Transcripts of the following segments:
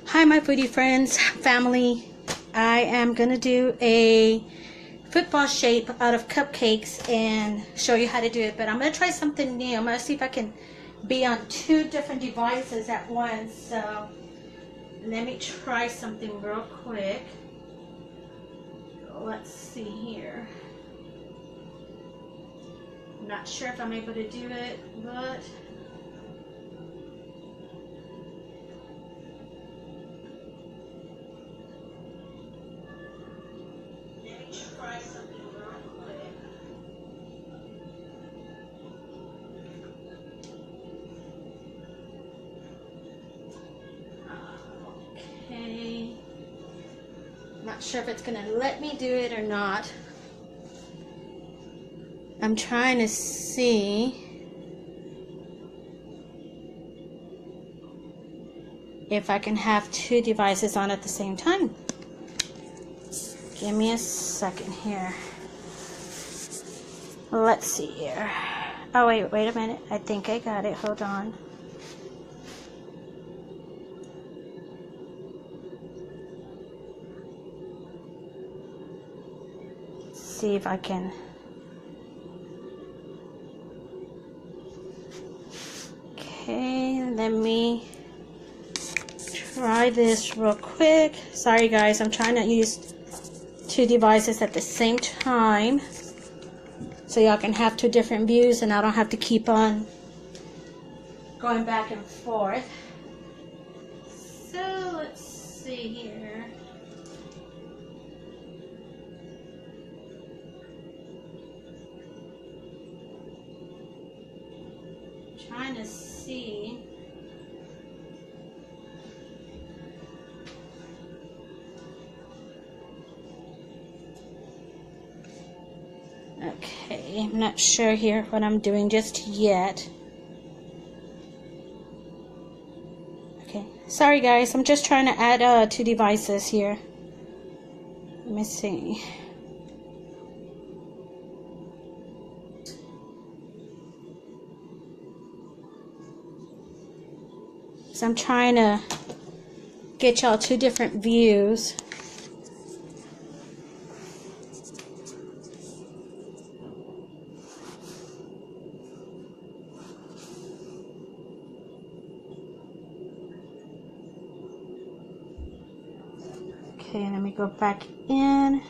Hi my foodie friends, family. I am going to do a football shape out of cupcakes and show you how to do it. But I'm going to try something new. I'm going to see if I can be on two different devices at once. So let me try something real quick. Let's see here. I'm not sure if I'm able to do it, but try something real quick. Okay. Not sure if it's gonna let me do it or not. I'm trying to see if I can have two devices on at the same time. Give me a second here. Let's see here. Oh, wait a minute. I think I got it. Hold on. See if I can. Okay, let me try this real quick. Sorry guys, I'm trying to use two devices at the same time so y'all can have two different views and I don't have to keep on going back and forth. So let's see here. Trying to see. Okay, I'm not sure here what I'm doing just yet. Okay, sorry guys, I'm just trying to add two devices here. Let me see. So I'm trying to get y'all two different views. Okay, let me go back in.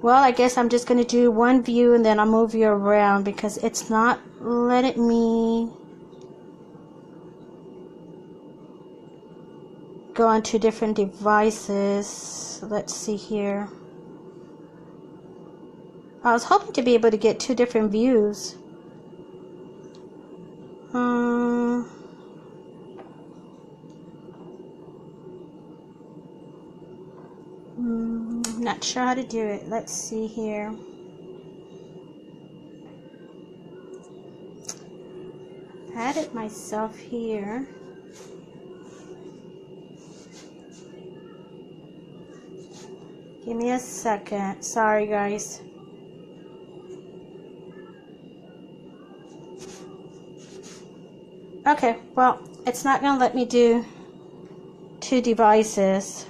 Well, I guess I'm just going to do one view and then I'll move you around because it's not letting me go on two different devices. Let's see here. I was hoping to be able to get two different views. Not sure how to do it. Let's see here. I've had it myself here. Give me a second. Sorry guys. Okay, well, it's not going to let me do two devices.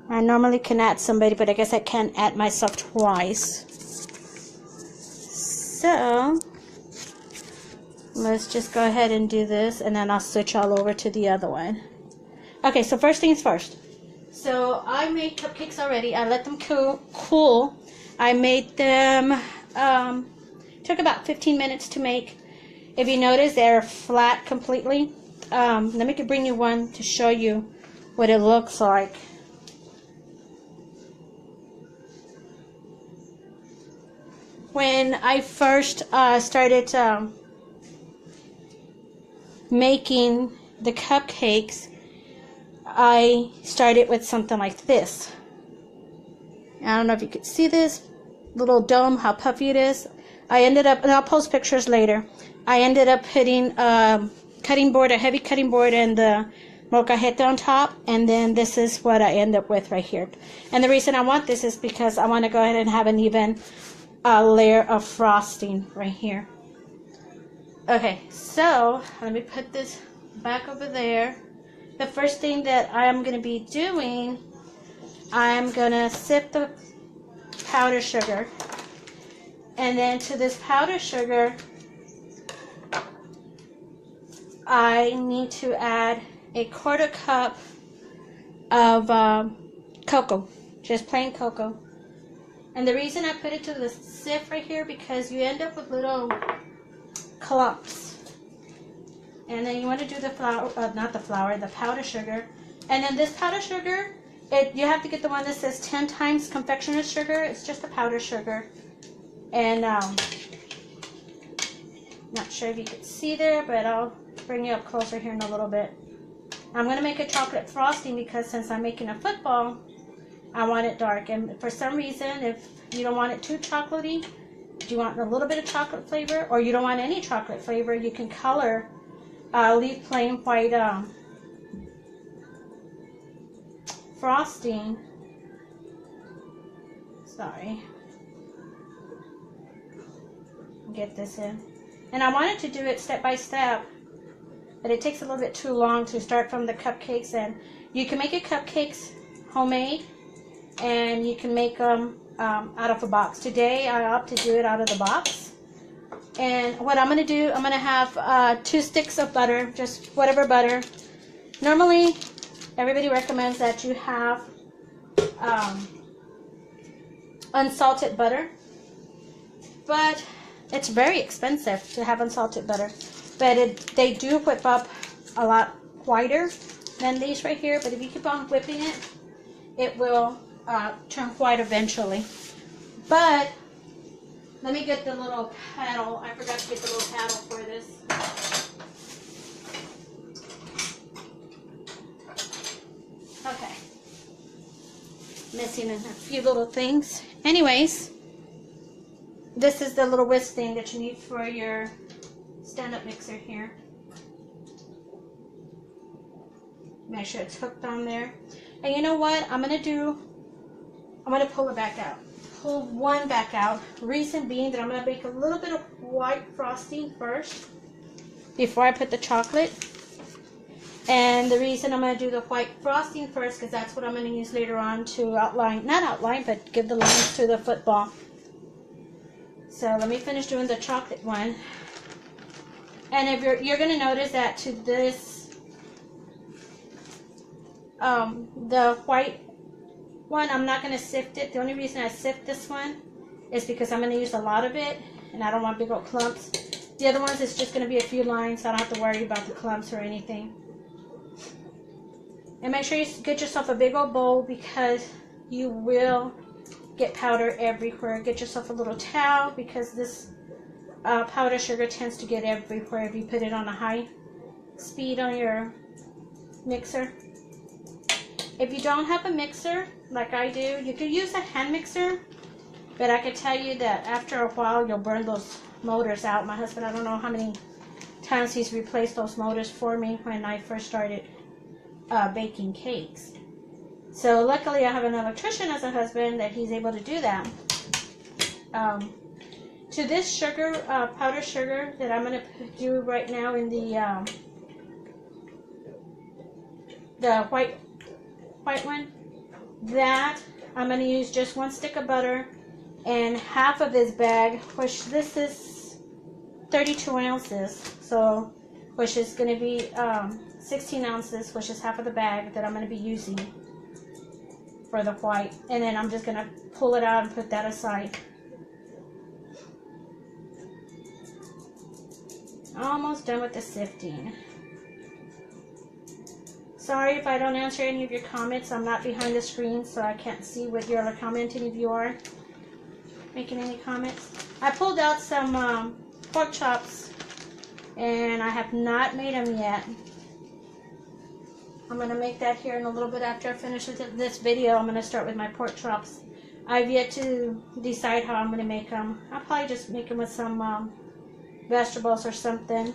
I normally can add somebody, but I guess I can't add myself twice. So, let's just go ahead and do this, and then I'll switch all over to the other one. Okay, so first things first. So, I made cupcakes already. I let them cool. I made them, took about 15 minutes to make. If you notice, they're flat completely. Let me bring you one to show you what it looks like. When I first started making the cupcakes, I started with something like this. I don't know if you could see this little dome, how puffy it is. I ended up, and I'll post pictures later, I ended up putting a heavy cutting board and the molcajete on top, and then this is what I end up with right here. And the reason I want this is because I want to go ahead and have an even layer of frosting right here. Okay, so let me put this back over there. The first thing that I'm going to be doing, I'm going to sift the powdered sugar. And then to this powdered sugar, I need to add a 1/4 cup of cocoa, just plain cocoa. And the reason I put it to the sift right here, because you end up with little clumps. And then you want to do the flour, the powdered sugar. And then this powdered sugar, you have to get the one that says 10 times confectioner's sugar. It's just the powdered sugar. And not sure if you can see there, but I'll bring you up closer here in a little bit. I'm going to make a chocolate frosting because since I'm making a football, I want it dark. And for some reason, if you don't want it too chocolatey, you want a little bit of chocolate flavor, or you don't want any chocolate flavor, you can color, leave plain white frosting. Sorry. Get this in. And I wanted to do it step by step, but it takes a little bit too long to start from the cupcakes. And you can make your cupcakes homemade, and you can make them out of a box. Today I opt to do it out of the box. And what I'm going to do, I'm going to have 2 sticks of butter, just whatever butter. Normally everybody recommends that you have unsalted butter, but it's very expensive to have unsalted butter. But they do whip up a lot whiter than these right here. But if you keep on whipping it, it will turn white eventually. But let me get the little paddle. I forgot to get the little paddle for this. Okay. Missing a few little things. Anyways, this is the little whisk thing that you need for your stand-up mixer here. Make sure it's hooked on there. And you know what I'm going to do? I'm going to pull it back out. Pull one back out. Reason being that I'm going to make a little bit of white frosting first before I put the chocolate. And the reason I'm going to do the white frosting first, because that's what I'm going to use later on to outline, not outline, but give the lines to the football. So let me finish doing the chocolate one. And if you're going to notice that to this, the white one, I'm not going to sift it. The only reason I sift this one is because I'm going to use a lot of it, and I don't want big old clumps. The other ones, it's just going to be a few lines, so I don't have to worry about the clumps or anything. And make sure you get yourself a big old bowl, because you will get powder everywhere. Get yourself a little towel, because this powdered sugar tends to get everywhere if you put it on a high speed on your mixer. If you don't have a mixer like I do, you could use a hand mixer, but I can tell you that after a while you'll burn those motors out. My husband, I don't know how many times he's replaced those motors for me when I first started baking cakes. So luckily I have an electrician as a husband that he's able to do that. To this sugar, powdered sugar that I'm going to do right now in the white one, that I'm going to use just 1 stick of butter and half of this bag, which this is 32 ounces, so which is going to be 16 ounces, which is half of the bag that I'm going to be using for the white. And then I'm just going to pull it out and put that aside. Almost done with the sifting. Sorry if I don't answer any of your comments. I'm not behind the screen, so I can't see what you're commenting if you are making any comments. I pulled out some pork chops, and I have not made them yet. I'm going to make that here in a little bit after I finish this video. I'm going to start with my pork chops. I've yet to decide how I'm going to make them. I'll probably just make them with some vegetables or something.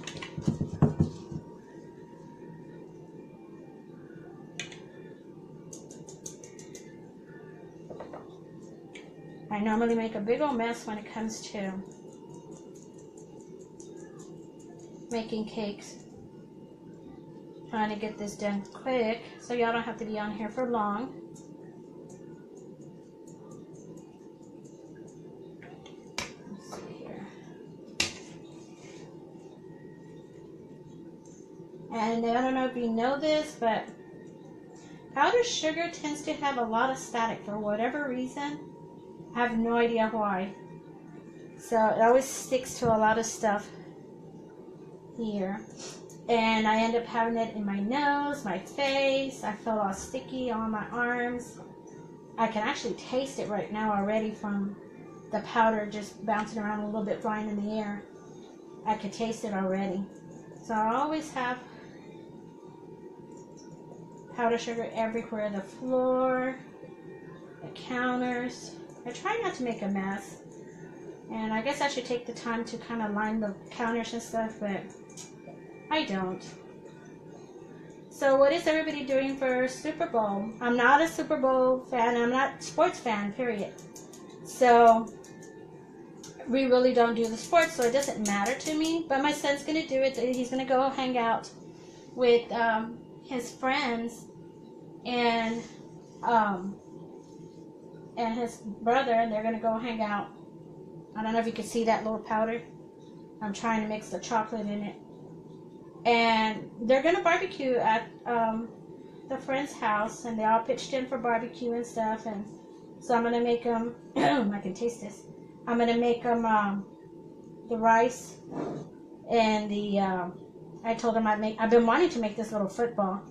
I normally make a big old mess when it comes to making cakes. Trying to get this done quick so y'all don't have to be on here for long. Let's see here. And I don't know if you know this, but powdered sugar tends to have a lot of static for whatever reason. I have no idea why. So it always sticks to a lot of stuff here. And I end up having it in my nose, my face. I feel all sticky on my arms. I can actually taste it right now already from the powder just bouncing around a little bit, flying in the air. I can taste it already. So I always have powdered sugar everywhere. The floor, the counters. I try not to make a mess. And I guess I should take the time to kind of line the counters and stuff, but I don't. So what is everybody doing for Super Bowl? I'm not a Super Bowl fan. I'm not a sports fan, period. So we really don't do the sports, so it doesn't matter to me. But my son's going to do it. He's going to go hang out with his friends and his brother, and they're going to go hang out. I don't know if you can see that little powder. I'm trying to mix the chocolate in it. And they're going to barbecue at the friend's house, and they all pitched in for barbecue and stuff. And so I'm going to make them, I can taste this. I'm going to make them the rice and the, I told them I've been wanting to make this little football.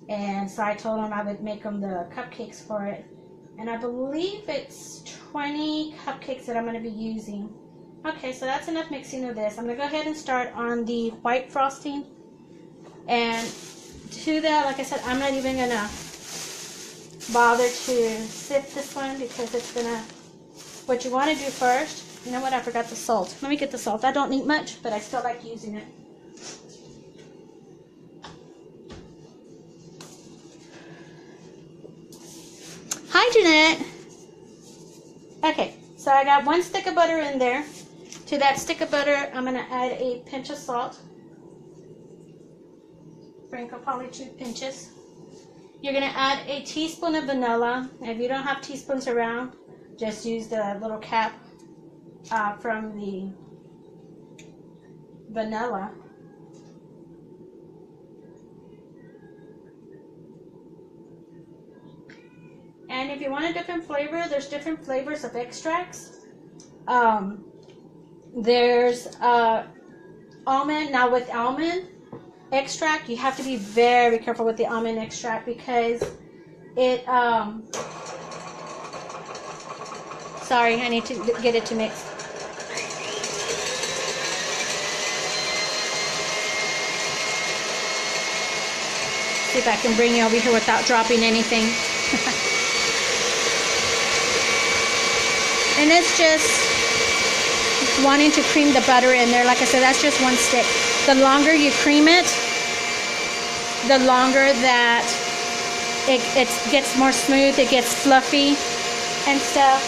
And so I told them I would make them the cupcakes for it. And I believe it's 20 cupcakes that I'm going to be using. Okay, so that's enough mixing of this. I'm going to go ahead and start on the white frosting. And to that, like I said, I'm not even going to bother to sift this one because it's going to, what you want to do first, you know what, I forgot the salt. Let me get the salt. I don't need much, but I still like using it. Hi, Jeanette. Okay, so I got 1 stick of butter in there. To that stick of butter, I'm going to add a pinch of salt. Sprinkle probably 2 pinches. You're going to add a teaspoon of vanilla. If you don't have teaspoons around, just use the little cap from the vanilla. And if you want a different flavor, there's different flavors of extracts. There's almond. Now with almond extract, you have to be very careful with the almond extract because it, sorry, I need to get it to mix. See if I can bring you over here without dropping anything. And it's just wanting to cream the butter in there. Like I said, that's just 1 stick. The longer you cream it, the longer that it gets more smooth, it gets fluffy and stuff.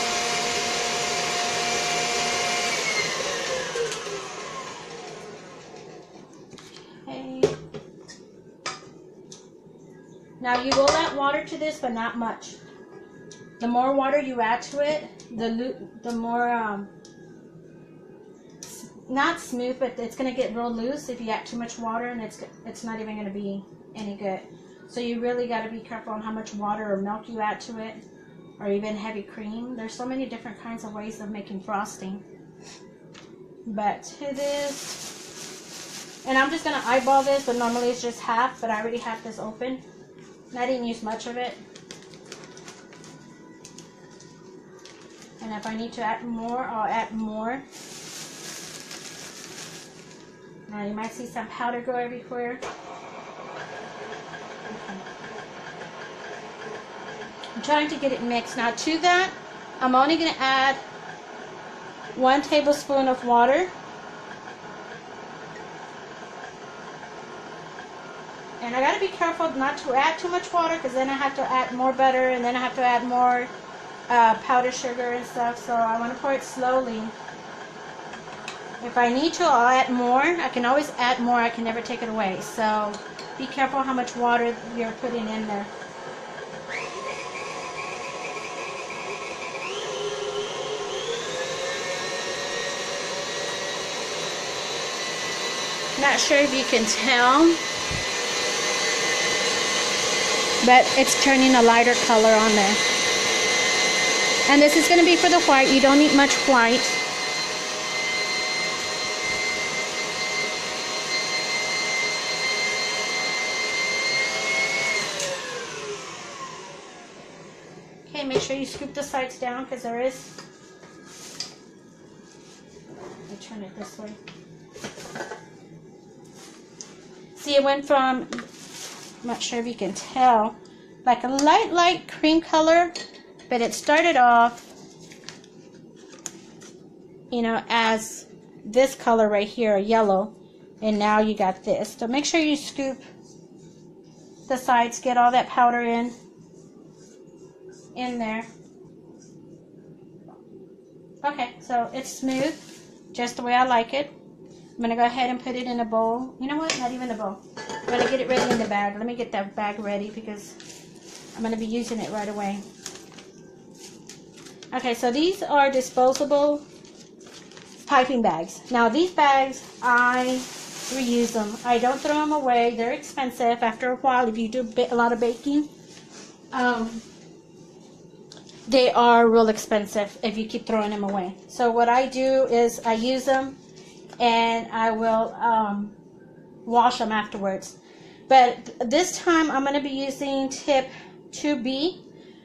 Okay. Now you will add water to this, but not much. The more water you add to it, the more not smooth, but it's going to get real loose if you add too much water, and it's not even going to be any good. So you really got to be careful on how much water or milk you add to it, or even heavy cream. There's so many different kinds of ways of making frosting. But to this, and I'm just going to eyeball this, but normally it's just half, but I already have this open, and I didn't use much of it. And if I need to add more, I'll add more. Now you might see some powder go everywhere. Okay. I'm trying to get it mixed. Now to that, I'm only going to add 1 tablespoon of water. And I got to be careful not to add too much water because then I have to add more butter and then I have to add more powdered sugar and stuff, so I want to pour it slowly. If I need to, I'll add more. I can always add more. I can never take it away. So be careful how much water you're putting in there. Not sure if you can tell, but it's turning a lighter color on there. And this is going to be for the white. You don't need much white. Okay, make sure you scoop the sides down because there is... Let me turn it this way. See, it went from, I'm not sure if you can tell, like a light cream color, but it started off, you know, as this color right here, yellow, and now you got this. So make sure you scoop the sides, get all that powder in there. Okay, so it's smooth, just the way I like it. I'm going to go ahead and put it in a bowl. You know what? Not even a bowl. I'm going to get it ready in the bag. Let me get that bag ready because I'm going to be using it right away. Okay, so these are disposable piping bags. Now these bags, I reuse them. I don't throw them away. They're expensive after a while if you do a lot of baking. They are real expensive if you keep throwing them away. So what I do is I use them and I will wash them afterwards. But this time I'm going to be using tip 2B.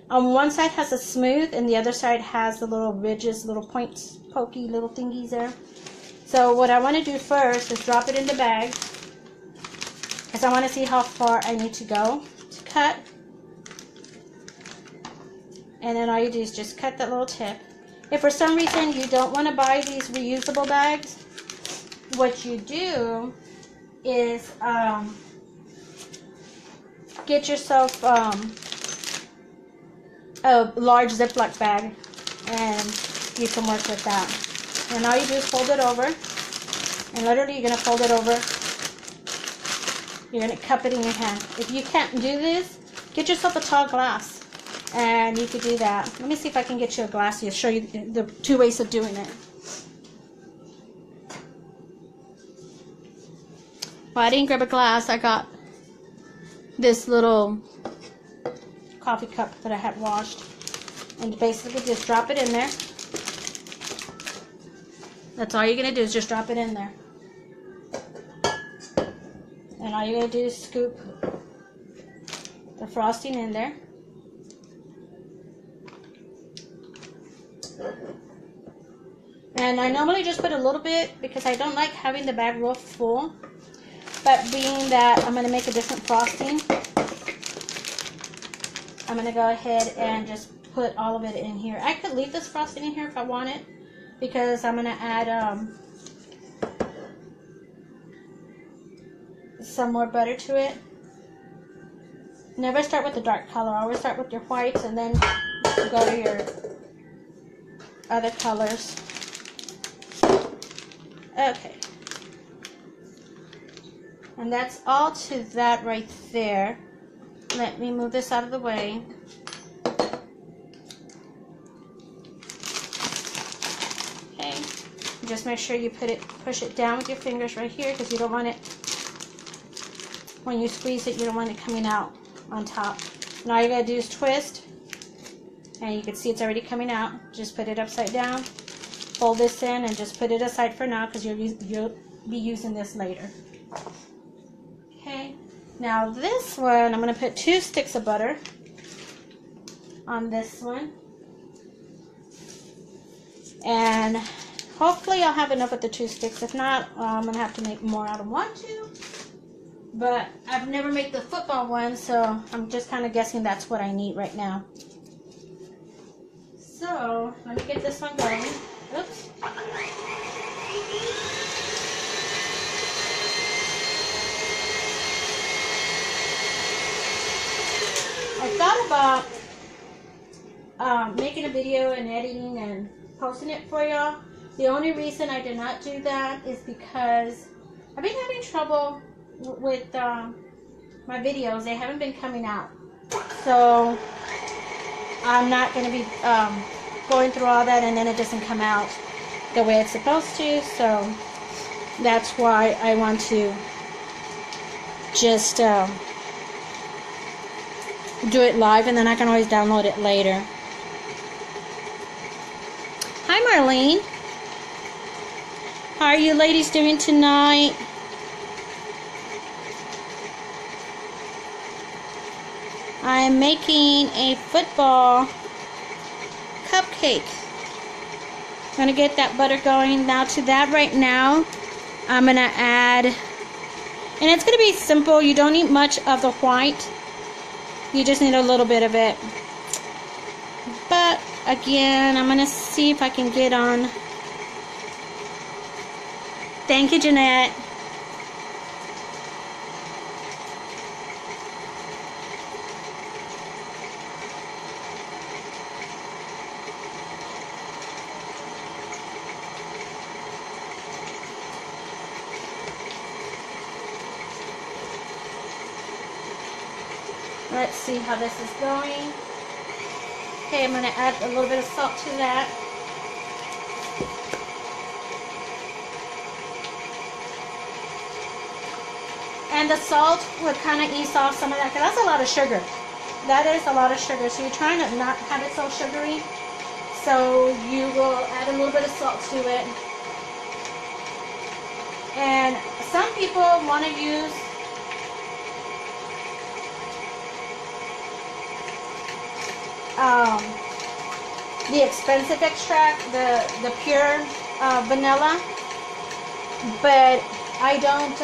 On one side has a smooth and the other side has the little ridges, little points, pokey little thingies there. So what I want to do first is drop it in the bag because I want to see how far I need to go to cut. And then all you do is just cut that little tip. If for some reason you don't want to buy these reusable bags, what you do is get yourself a large Ziploc bag and you can work with that. And all you do is fold it over, and literally you're going to fold it over. You're going to cup it in your hand. If you can't do this, get yourself a tall glass and you could do that. Let me see if I can get you a glass here, show you the two ways of doing it. Well, I didn't grab a glass. I got this little coffee cup that I had washed, and basically just drop it in there. That's all you're going to do is just drop it in there. And all you're going to do is scoop the frosting in there. And I normally just put a little bit because I don't like having the bag real full. But being that I'm going to make a different frosting, I'm going to go ahead and just put all of it in here. I could leave this frosting in here if I wanted, because I'm going to add some more butter to it. Never start with the dark color. Always start with your whites and then go to your other colors. Okay. And that's all to that right there. Let me move this out of the way. Okay. Just make sure you push it down with your fingers right here, because you don't want it, when you squeeze it, you don't want it coming out on top. And all you gotta do is twist, and you can see it's already coming out. Just put it upside down, fold this in, and just put it aside for now, because you'll be using this later. Okay, now this one, I'm going to put 2 sticks of butter on this one. And hopefully I'll have enough with the 2 sticks. If not, I'm going to have to make more out of 1, 2. But I've never made the football one, so I'm just kind of guessing that's what I need right now. So, let me get this one going. Oops. I thought about making a video and editing and posting it for y'all. The only reason I did not do that is because I've been having trouble with my videos. They haven't been coming out. So I'm not going to be going through all that and then it doesn't come out the way it's supposed to. So that's why I want to just do it live, and then I can always download it later. Hi Marlene. How are you ladies doing tonight? I am making a football cupcake. I'm going to get that butter going. Now to that right now, I'm going to add, and it's going to be simple. You don't need much of the white. You just need a little bit of it. But again, I'm going to see if I can get on. Thank you, Jeanette. Let's see how this is going. Okay, I'm going to add a little bit of salt to that. And the salt would kind of ease off some of that, because that's a lot of sugar. That is a lot of sugar. So you're trying to not have it so sugary. So you will add a little bit of salt to it. And some people want to use the expensive extract, the pure vanilla, but I don't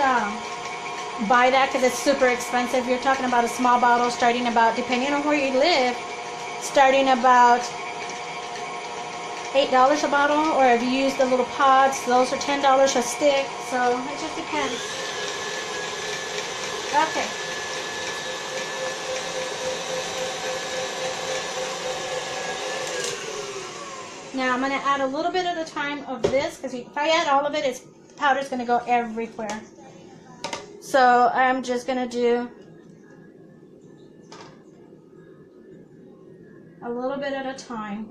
buy that because it's super expensive. You're talking about a small bottle starting about, depending on where you live, starting about $8 a bottle, or if you use the little pods, those are $10 a stick, so it just depends. Okay. Now I'm going to add a little bit at a time of this, because if I add all of it, the powder's going to go everywhere. So I'm just going to do a little bit at a time.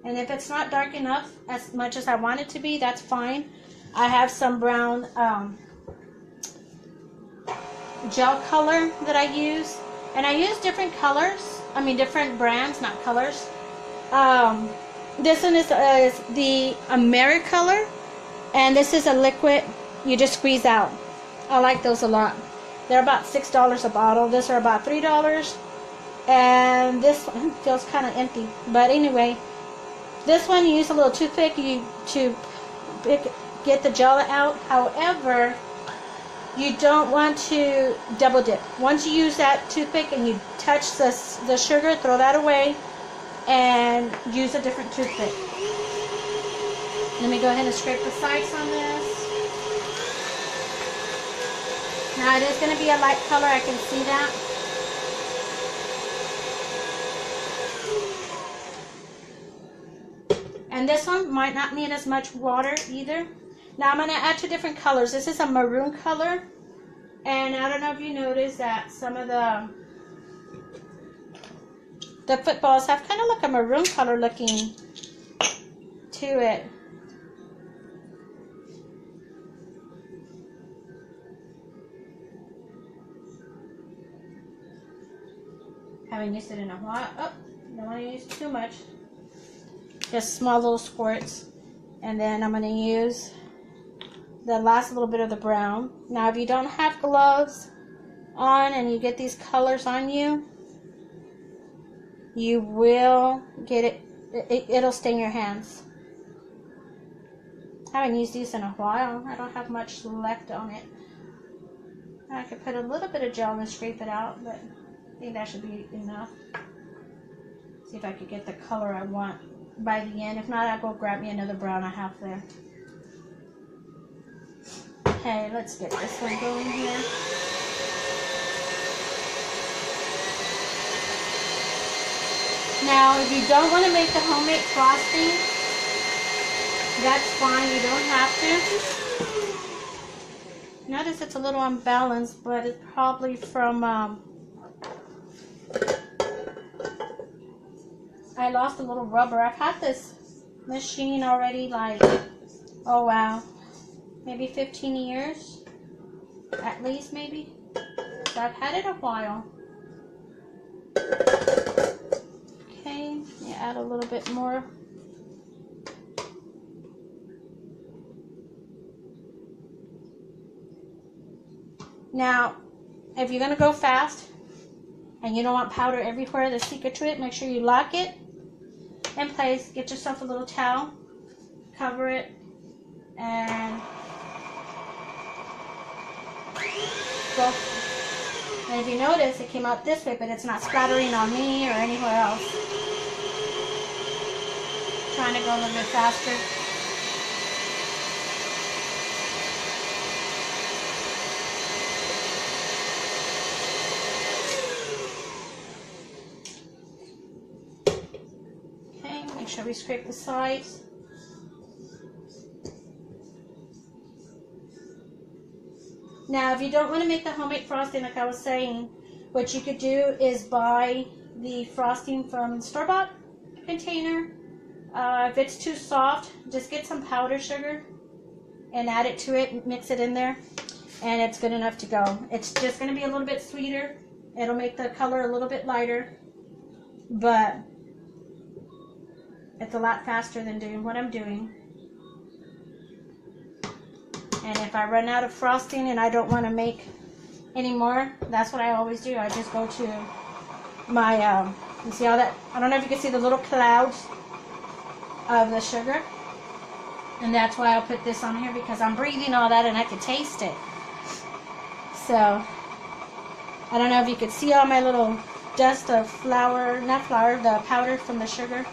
And if it's not dark enough as much as I want it to be, that's fine. I have some brown gel color that I use. And I use different colors. I mean different brands, not colors. This one is the AmeriColor, and this is a liquid you just squeeze out. I like those a lot. They're about $6 a bottle. These are about $3, and this one feels kind of empty. But anyway, this one you use a little toothpick to get the gel out. However, you don't want to double dip. Once you use that toothpick and you touch the sugar, throw that away and use a different toothpick. Let me go ahead and scrape the sides on this. Now it is going to be a light color, I can see that. And this one might not need as much water either. Now I'm going to add two different colors. This is a maroon color. And I don't know if you noticed that some of the footballs have kind of like a maroon color looking to it. Haven't used it in a while. Oh, don't want to use too much. Just small little squirts. And then I'm going to use the last little bit of the brown. Now if you don't have gloves on and you get these colors on you, you will get it, it'll stain your hands. I haven't used these in a while. I don't have much left on it. I could put a little bit of gel and scrape it out, but I think that should be enough. See if I could get the color I want by the end. If not, I'll go grab me another brown I have there. Okay, let's get this one going here. Now, if you don't want to make the homemade frosting, that's fine. You don't have to. Notice it's a little unbalanced, but it's probably from, I lost a little rubber. I've had this machine already like, oh wow, maybe 15 years, at least maybe. So I've had it a while. Okay, you add a little bit more. Now, if you're gonna go fast and you don't want powder everywhere, the secret to it, make sure you lock it in place. Get yourself a little towel, cover it, and go. And if you notice, it came out this way, but it's not splattering on me or anywhere else. Trying to go a little bit faster. Okay, make sure we scrape the sides. Now, if you don't want to make the homemade frosting, like I was saying, what you could do is buy the frosting from the store-bought container. If it's too soft, just get some powdered sugar and add it to it, mix it in there, and it's good enough to go. It's just going to be a little bit sweeter. It'll make the color a little bit lighter, but it's a lot faster than doing what I'm doing. And if I run out of frosting and I don't want to make any more, that's what I always do. I just go to my, you see all that? I don't know if you can see the little clouds of the sugar. And that's why I'll put this on here, because I'm breathing all that and I can taste it. So, I don't know if you could see all my little dust of flour, not flour, the powder from the sugar.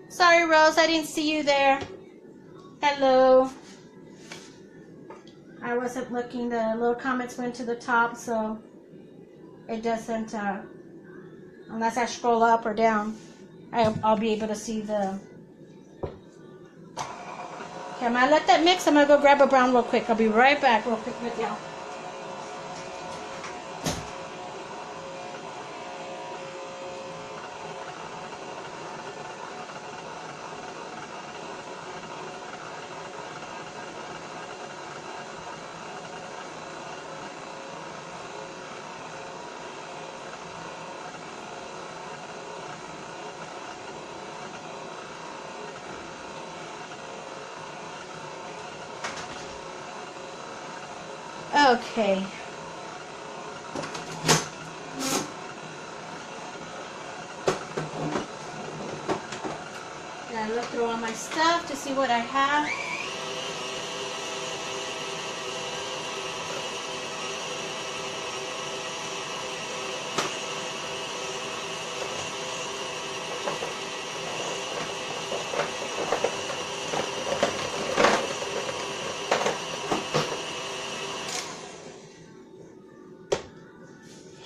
Sorry, Rose, I didn't see you there. Hello. I wasn't looking. The little comments went to the top, so it doesn't, unless I scroll up or down, I'll be able to see the... Okay, I'm going to let that mix. I'm going to go grab a brown real quick. I'll be right back real quick with y'all. Okay. Gotta look through all my stuff to see what I have.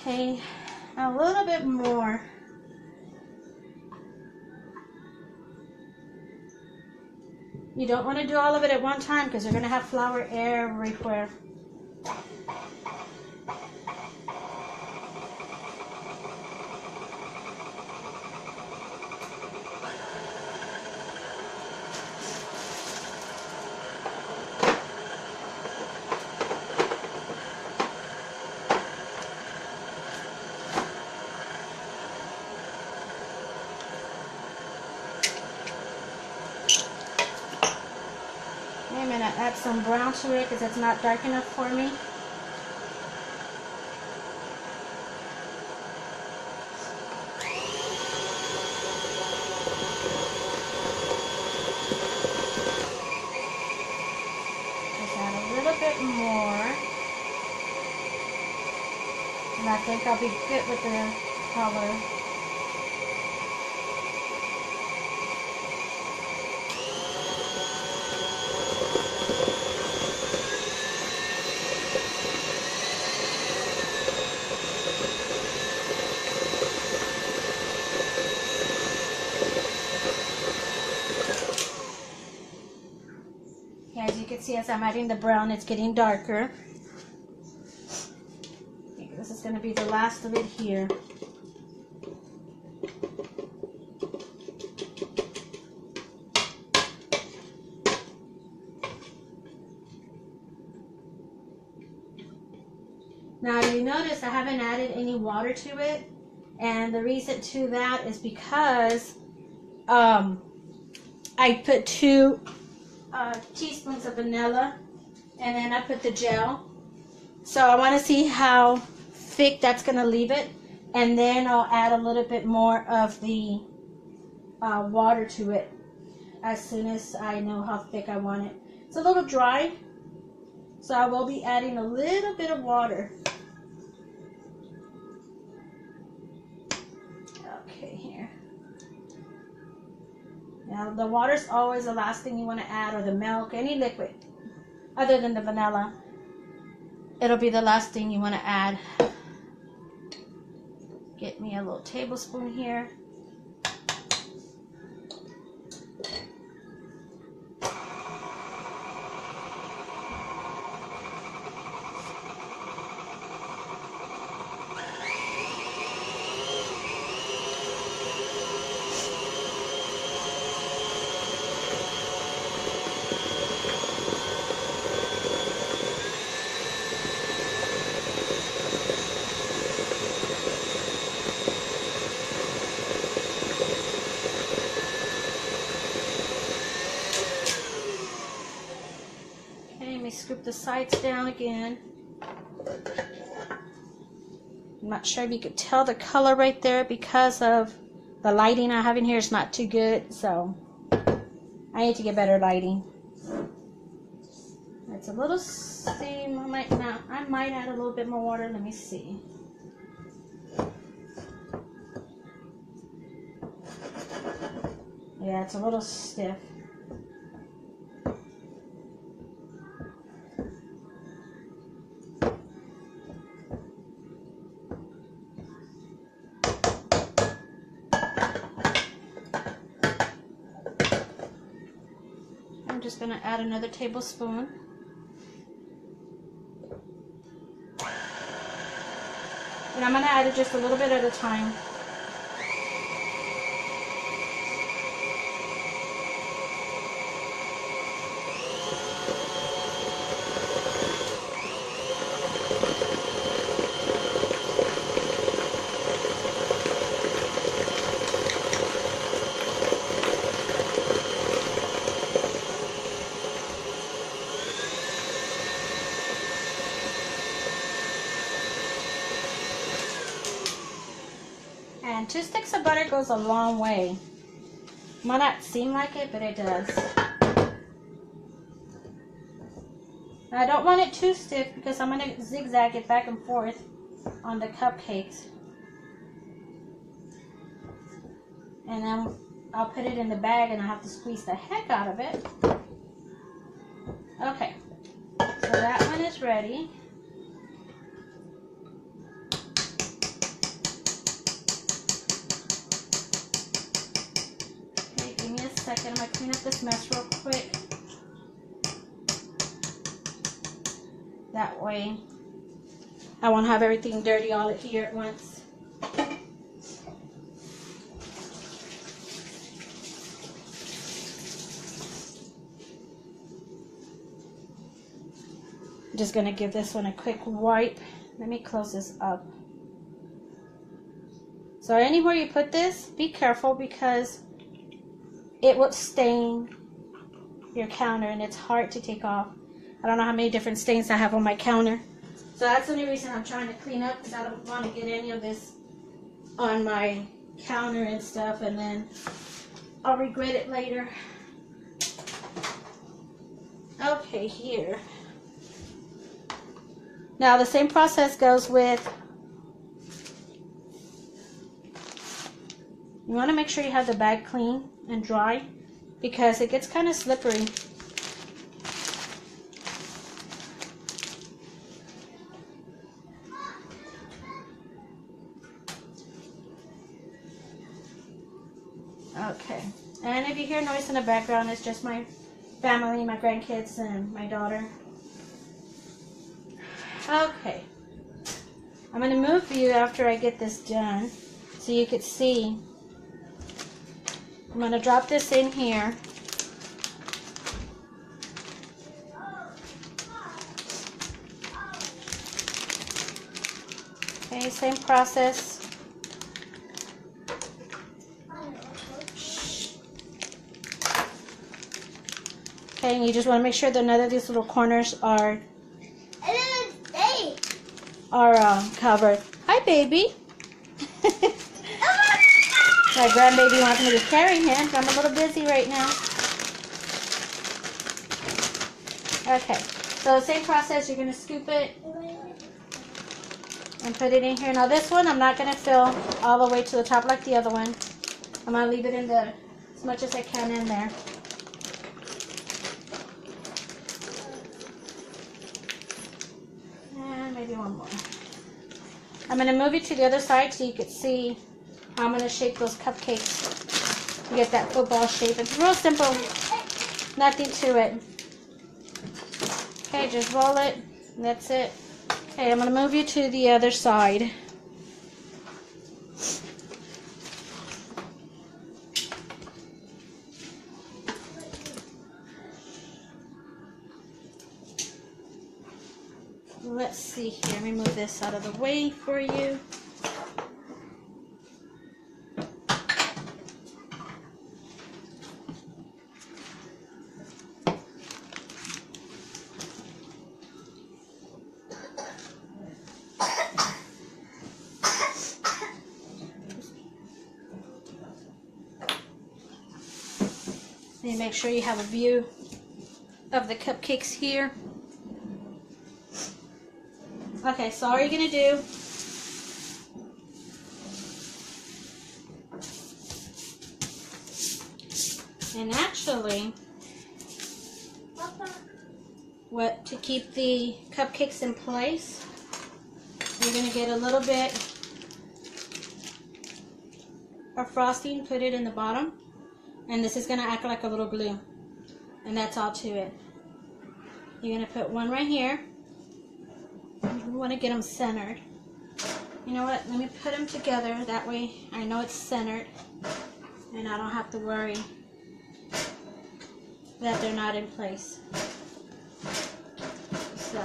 Okay, a little bit more. You don't want to do all of it at one time because you're going to have flour everywhere. Wait a minute, add some brown to it because it's not dark enough for me. more. And I think I'll be good with the color. As you can see, as I'm adding the brown, it's getting darker. I think this is going to be the last of it here. Now you notice I haven't added any water to it, and the reason to that is because I put 2 teaspoons of vanilla, and then I put the gel. So I want to see how thick that's going to leave it, and then I'll add a little bit more of the water to it as soon as I know how thick I want it. It's a little dry, so I will be adding a little bit of water. Okay, here. Now the water's always the last thing you want to add, or the milk, any liquid other than the vanilla. It'll be the last thing you want to add. Get me a little tablespoon here. Scoop the sides down again. I'm not sure if you could tell the color right there because of the lighting I have in here is not too good, so I need to get better lighting. It's a little steam. I might add a little bit more water. Let me see. Yeah, it's a little stiff. I'm just going to add another tablespoon. And I'm going to add it just a little bit at a time. And 2 sticks of butter goes a long way. Might not seem like it, but it does. Now, I don't want it too stiff because I'm going to zigzag it back and forth on the cupcakes. And then I'll put it in the bag and I have to squeeze the heck out of it. Okay, so that one is ready. I'm going to clean up this mess real quick. That way I won't have everything dirty all here at once. I'm just going to give this one a quick wipe. Let me close this up. So anywhere you put this, be careful because it will stain your counter and it's hard to take off. I don't know how many different stains I have on my counter. So that's the only reason I'm trying to clean up, because I don't want to get any of this on my counter and stuff and then I'll regret it later. Okay, here. Now the same process goes with, you want to make sure you have the bag clean and dry because it gets kind of slippery. Okay, and if you hear noise in the background, it's just my family, my grandkids, and my daughter. Okay, I'm going to move you after I get this done so you can see. I'm going to drop this in here. Okay, same process. Okay, and you just want to make sure that none of these little corners are covered. Hi, baby. My grandbaby wants me to carry him. I'm a little busy right now. Okay, so same process. You're going to scoop it and put it in here. Now this one, I'm not going to fill all the way to the top like the other one. I'm going to leave it in the as much as I can in there. Maybe one more. I'm going to move it to the other side so you can see how I'm going to shape those cupcakes to get that football shape. It's real simple, nothing to it. Okay, just roll it. That's it. Okay, I'm going to move you to the other side. Let's see here. Let me move this out of the way for you. And make sure you have a view of the cupcakes here. Okay, so all you're going to do and actually to keep the cupcakes in place, you're going to get a little bit of frosting, put it in the bottom, and this is going to act like a little glue, and that's all to it. You're going to put one right here. You want to get them centered. You know what? Let me put them together. That way I know it's centered and I don't have to worry that they're not in place. So,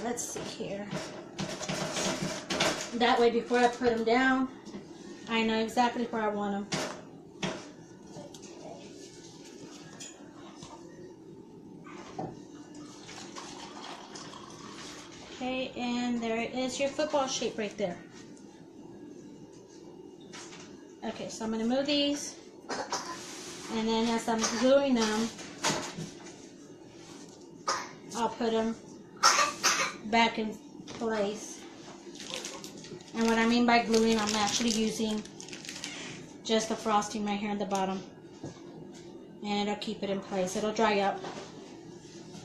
let's see here. That way before I put them down, I know exactly where I want them. Okay, and there is your football shape right there. Okay, so I'm going to move these, and then as I'm gluing them, I'll put them back in place. And what I mean by gluing, I'm actually using just the frosting right here on the bottom, and it'll keep it in place. It'll dry up.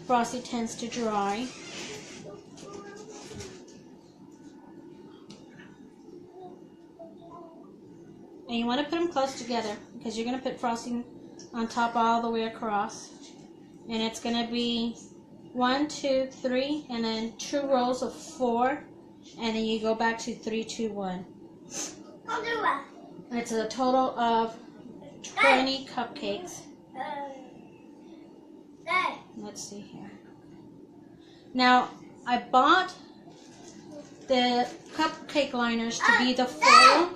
Frosting tends to dry. And you want to put them close together because you're going to put frosting on top all the way across. And it's going to be 1, 2, 3, and then 2 rows of 4. And then you go back to 3, 2, 1. I'll do that. It's a total of 20 cupcakes. Let's see here. Now, I bought the cupcake liners to be the foil.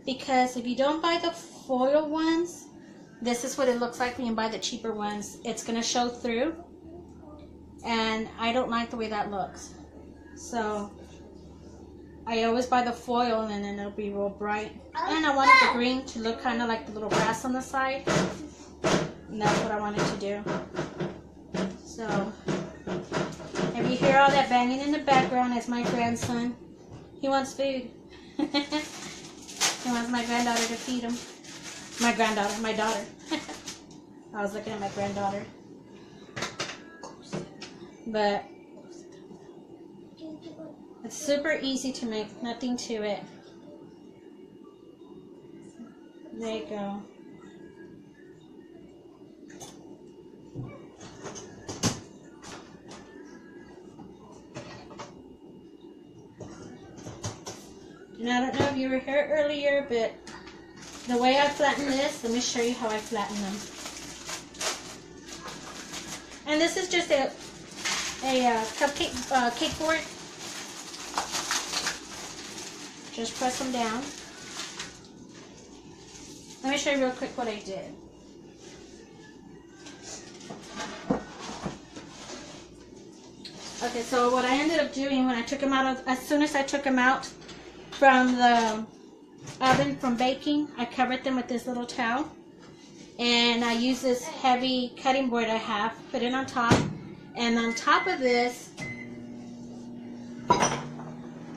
Because if you don't buy the foil ones, this is what it looks like when you buy the cheaper ones. It's going to show through. And I don't like the way that looks. So, I always buy the foil and then it'll be real bright. And I wanted the green to look kind of like the little grass on the side. And that's what I wanted to do. So, if you hear all that banging in the background, it's my grandson. He wants food. He wants my granddaughter to feed him. My granddaughter, my daughter. I was looking at my granddaughter. But it's super easy to make, nothing to it. There you go. And I don't know if you were here earlier, but the way I flatten this, let me show you how I flatten them. And this is just a cupcake cake board. Just press them down. Let me show you real quick what I did. Okay, so what I ended up doing when I took them out of, as soon as I took them out from the oven from baking, I covered them with this little towel. And I use this heavy cutting board I have, put it on top. And on top of this,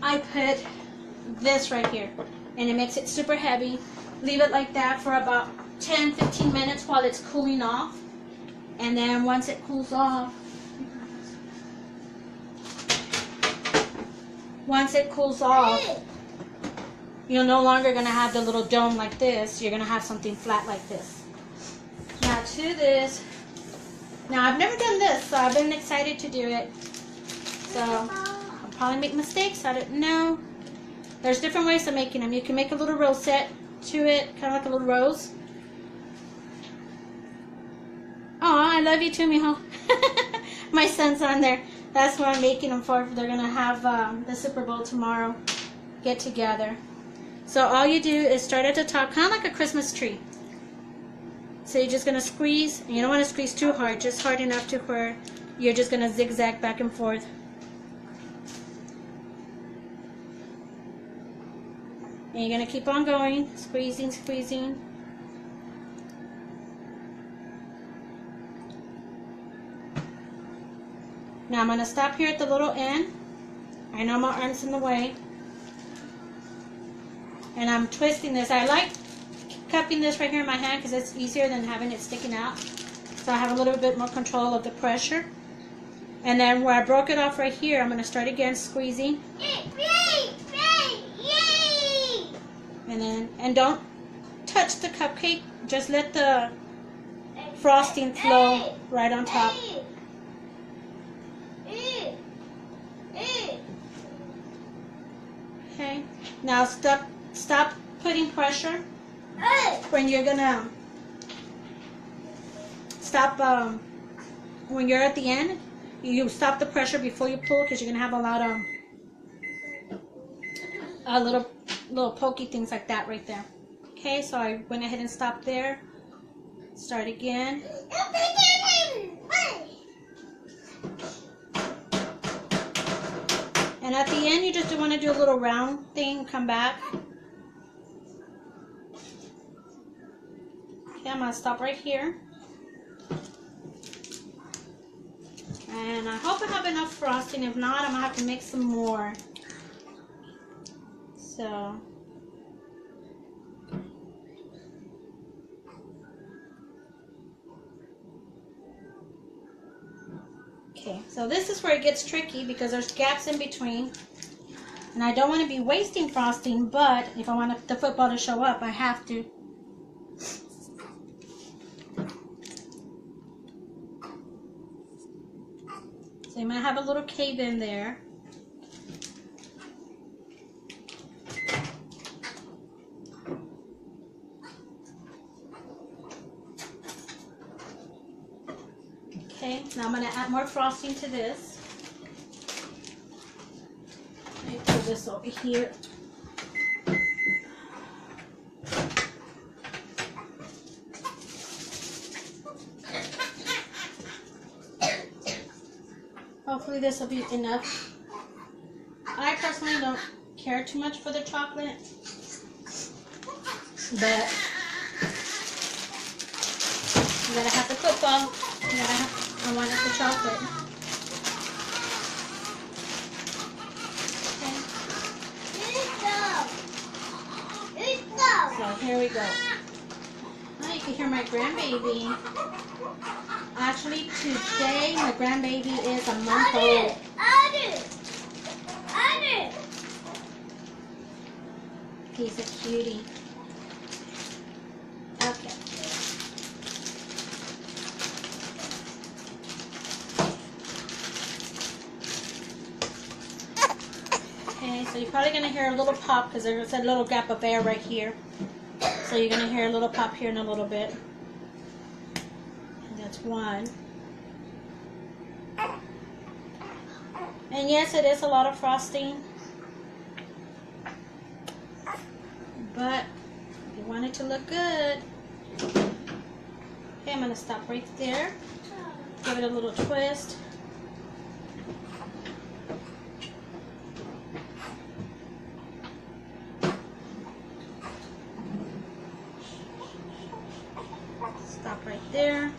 I put this right here. And it makes it super heavy. Leave it like that for about 10-15 minutes while it's cooling off. And then once it cools off, you're no longer going to have the little dome like this. You're going to have something flat like this. Now to this, now I've never done this, so I've been excited to do it. So I'll probably make mistakes. I don't know. There's different ways of making them. You can make a little rosette to it, kind of like a little rose. Oh, I love you too, mijo. My son's on there. That's what I'm making them for. They're going to have the Super Bowl tomorrow. Get together. So all you do is start at the top, kind of like a Christmas tree. So you're just going to squeeze. And you don't want to squeeze too hard, just hard enough to where you're just going to zigzag back and forth. And you're going to keep on going, squeezing, squeezing. Now I'm going to stop here at the little end. I know my arm's in the way. And I'm twisting this. I like cupping this right here in my hand because it's easier than having it sticking out. So I have a little bit more control of the pressure. And then where I broke it off right here, I'm going to start again squeezing. And don't touch the cupcake. Just let the frosting flow right on top. Okay. Now stop putting pressure. When you're gonna stop, when you're at the end, you stop the pressure before you pull because you're gonna have a lot of little pokey things like that right there. Okay, so I went ahead and stopped there. Start again. And at the end, you just want to do a little round thing, come back. Okay, I'm going to stop right here. And I hope I have enough frosting. If not, I'm going to have to make some more. So, okay, so this is where it gets tricky because there's gaps in between. And I don't want to be wasting frosting, but if I want the football to show up, I have to. So you might have a little cave in there. Okay, now I'm going to add more frosting to this. Let me put this over here. Hopefully this will be enough. I personally don't care too much for the chocolate, but you gotta have the football. I wanted the chocolate. here we go. Now you can hear my grandbaby. Actually, today my grandbaby is a month old. He's a cutie. Okay. Okay, so you're probably going to hear a little pop because there's a little gap of air right here. So you're going to hear a little pop here in a little bit. And that's one. And yes, it is a lot of frosting. But you want it to look good. Okay, I'm going to stop right there. Give it a little twist. Stop right there.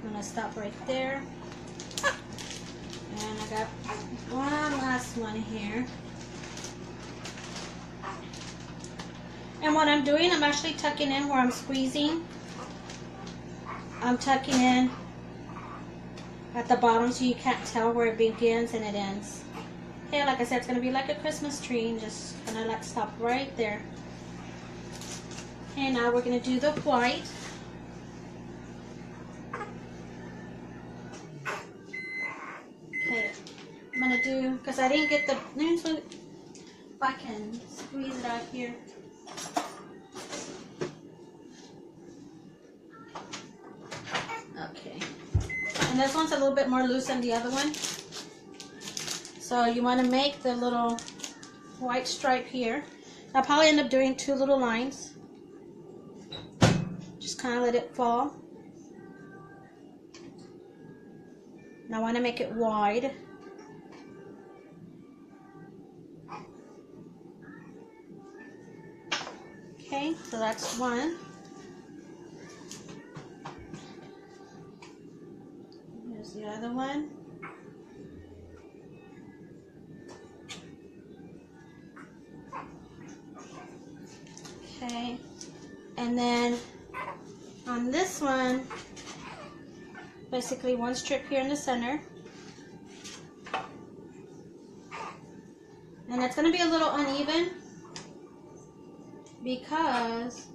I'm gonna stop right there. And I got one last one here. And what I'm doing, I'm actually tucking in where I'm squeezing. I'm tucking in at the bottom so you can't tell where it begins and it ends. Okay, like I said, it's going to be like a Christmas tree, and just going to stop right there. Okay, now we're going to do the white. Okay, I'm going to do, because I didn't get the, let me see if I can squeeze it out here. Okay, and this one's a little bit more loose than the other one. So you want to make the little white stripe here. I'll probably end up doing 2 little lines. Just kind of let it fall. And I want to make it wide. Okay, so that's one. Here's the other one. Okay, and then on this one, basically one strip here in the center. And it's going to be a little uneven because,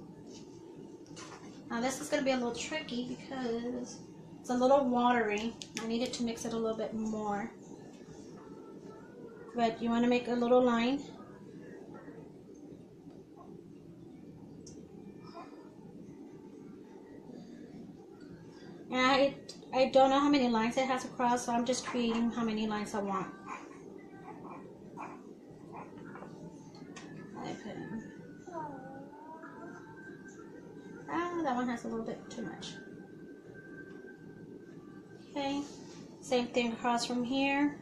now this is going to be a little tricky because it's a little watery. I needed to mix it a little bit more. But you want to make a little line. And I don't know how many lines it has across, so I'm just creating how many lines I want. That one has a little bit too much. Okay, same thing across from here.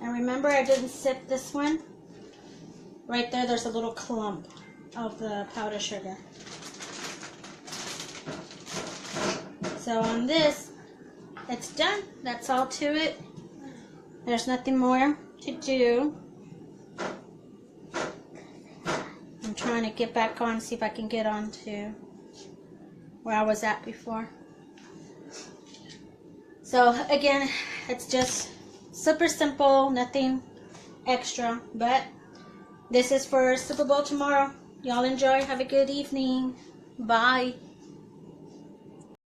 And remember, I didn't sip this one. Right there, there's a little clump of the powdered sugar. So on this, it's done. That's all to it. There's nothing more to do. I'm trying to get back on, see if I can get on to where I was at before. So again, it's just super simple, nothing extra, but this is for Super Bowl tomorrow. Y'all enjoy. Have a good evening. Bye.